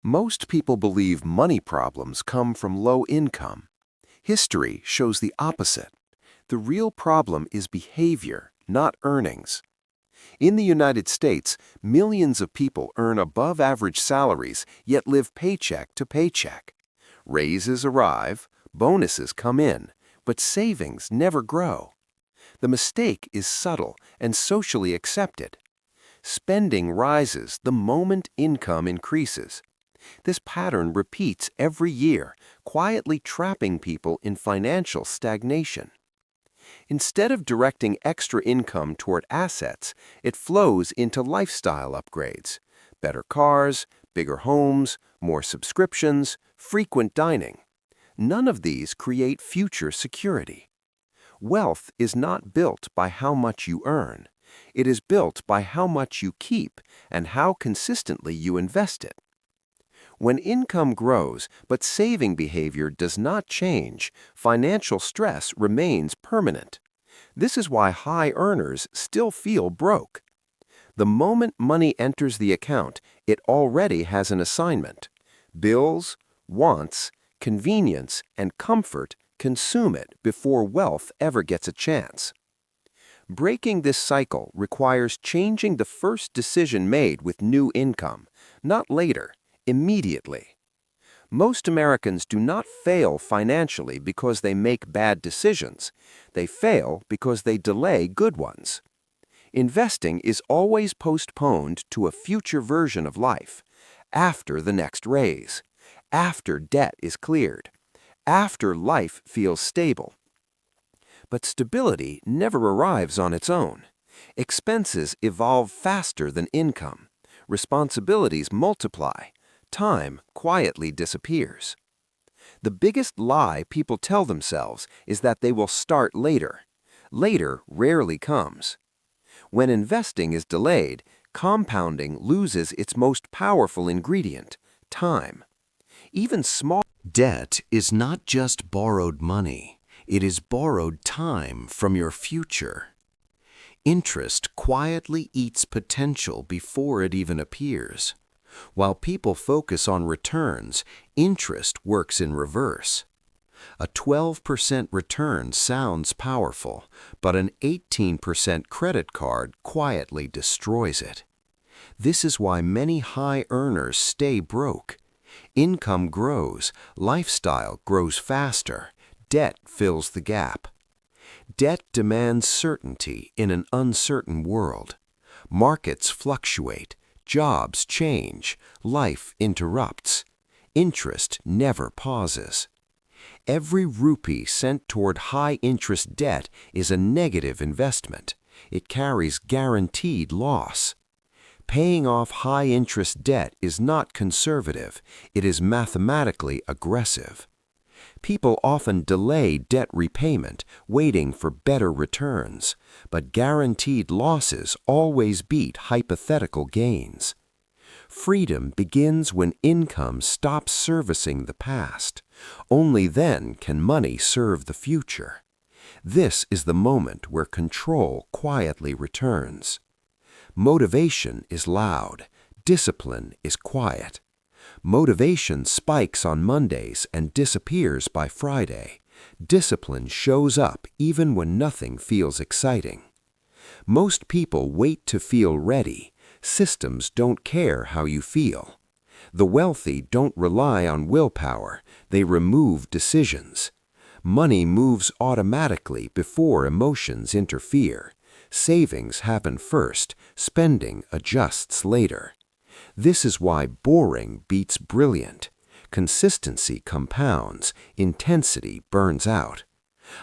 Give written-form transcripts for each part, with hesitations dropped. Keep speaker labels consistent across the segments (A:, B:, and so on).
A: Most people believe money problems come from low income. History shows the opposite. The real problem is behavior, not earnings. In the United States, millions of people earn above-average salaries yet live paycheck to paycheck. Raises arrive, bonuses come in, but savings never grow. The mistake is subtle and socially accepted. Spending rises the moment income increases. This pattern repeats every year, quietly trapping people in financial stagnation. Instead of directing extra income toward assets, it flows into lifestyle upgrades: better cars, bigger homes, more subscriptions, frequent dining. None of these create future security. Wealth is not built by how much you earn. It is built by how much you keep and how consistently you invest it. When income grows but saving behavior does not change, financial stress remains permanent. This is why high earners still feel broke. The moment money enters the account, it already has an assignment. Bills, wants, convenience, and comfort consume it before wealth ever gets a chance. Breaking this cycle requires changing the first decision made with new income, not later, immediately. Most Americans do not fail financially because they make bad decisions. They fail because they delay good ones. Investing is always postponed to a future version of life, after the next raise, after debt is cleared, after life feels stable. But stability never arrives on its own. Expenses evolve faster than income. Responsibilities multiply. Time quietly disappears. The biggest lie people tell themselves is that they will start later. Later rarely comes. When investing is delayed, compounding loses its most powerful ingredient: time. Even small debt is not just borrowed money. It is borrowed time from your future. Interest quietly eats potential before it even appears. While people focus on returns, interest works in reverse. A 12% return sounds powerful, but an 18% credit card quietly destroys it. This is why many high earners stay broke. Income grows, lifestyle grows faster, debt fills the gap. Debt demands certainty in an uncertain world. Markets fluctuate, jobs change, life interrupts. Interest never pauses. Every rupee sent toward high-interest debt is a negative investment. It carries guaranteed loss. Paying off high-interest debt is not conservative. It is mathematically aggressive. People often delay debt repayment, waiting for better returns, but guaranteed losses always beat hypothetical gains. Freedom begins when income stops servicing the past. Only then can money serve the future. This is the moment where control quietly returns. Motivation is loud. Discipline is quiet. Motivation spikes on Mondays and disappears by Friday. Discipline shows up even when nothing feels exciting. Most people wait to feel ready. Systems don't care how you feel. The wealthy don't rely on willpower. They remove decisions. Money moves automatically before emotions interfere. Savings happen first. Spending adjusts later. This is why boring beats brilliant. Consistency compounds, intensity burns out.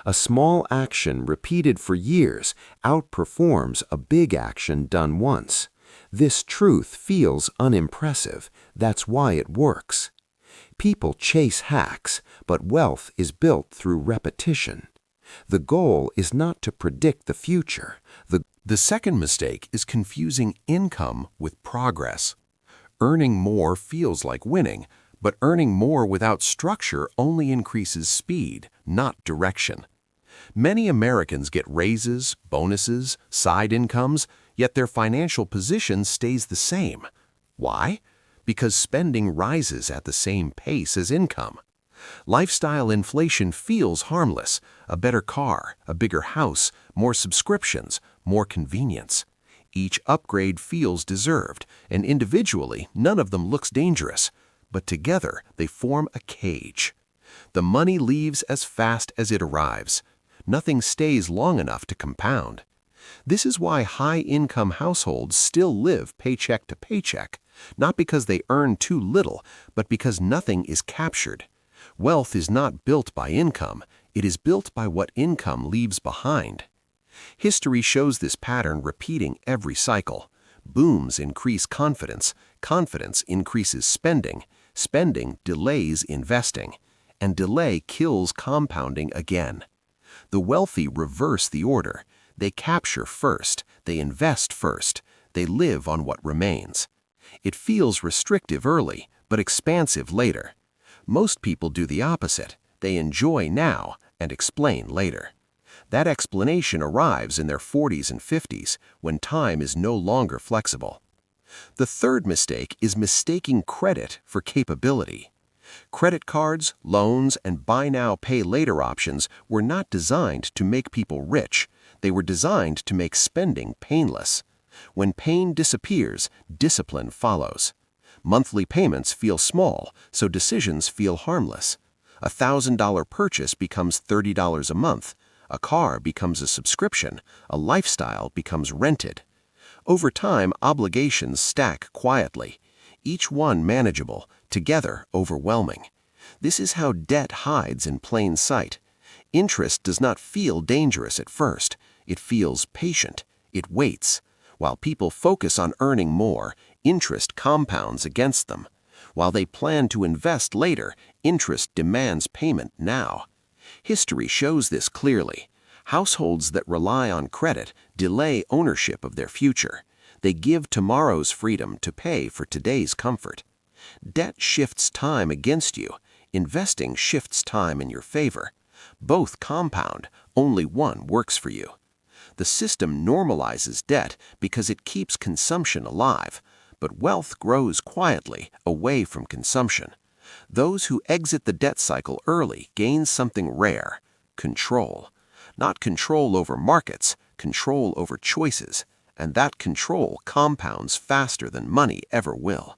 A: A small action repeated for years outperforms a big action done once. This truth feels unimpressive. That's why it works. People chase hacks, but wealth is built through repetition. The goal is not to predict the future. The second mistake is confusing income with progress. Earning more feels like winning, but earning more without structure only increases speed, not direction. Many Americans get raises, bonuses, side incomes, yet their financial position stays the same. Why? Because spending rises at the same pace as income. Lifestyle inflation feels harmless: a better car, a bigger house, more subscriptions, more convenience. Each upgrade feels deserved, and individually, none of them looks dangerous. But together, they form a cage. The money leaves as fast as it arrives. Nothing stays long enough to compound. This is why high-income households still live paycheck to paycheck, not because they earn too little, but because nothing is captured. Wealth is not built by income, it is built by what income leaves behind. History shows this pattern repeating every cycle. Booms increase confidence, confidence increases spending, spending delays investing, and delay kills compounding again. The wealthy reverse the order. They capture first, they invest first, they live on what remains. It feels restrictive early, but expansive later. Most people do the opposite. They enjoy now and explain later. That explanation arrives in their 40s and 50s, when time is no longer flexible. The third mistake is mistaking credit for capability. Credit cards, loans, and buy now, pay later options were not designed to make people rich. They were designed to make spending painless. When pain disappears, discipline follows. Monthly payments feel small, so decisions feel harmless. A $1,000 purchase becomes $30 a month. A car becomes a subscription. A lifestyle becomes rented. Over time, obligations stack quietly, each one manageable, together overwhelming. This is how debt hides in plain sight. Interest does not feel dangerous at first. It feels patient. It waits. While people focus on earning more, interest compounds against them. While they plan to invest later, interest demands payment now. History shows this clearly. Households that rely on credit delay ownership of their future. They give tomorrow's freedom to pay for today's comfort. Debt shifts time against you. Investing shifts time in your favor. Both compound, only one works for you. The system normalizes debt because it keeps consumption alive, but wealth grows quietly away from consumption. Those who exit the debt cycle early gain something rare: control. Not control over markets, control over choices, and that control compounds faster than money ever will.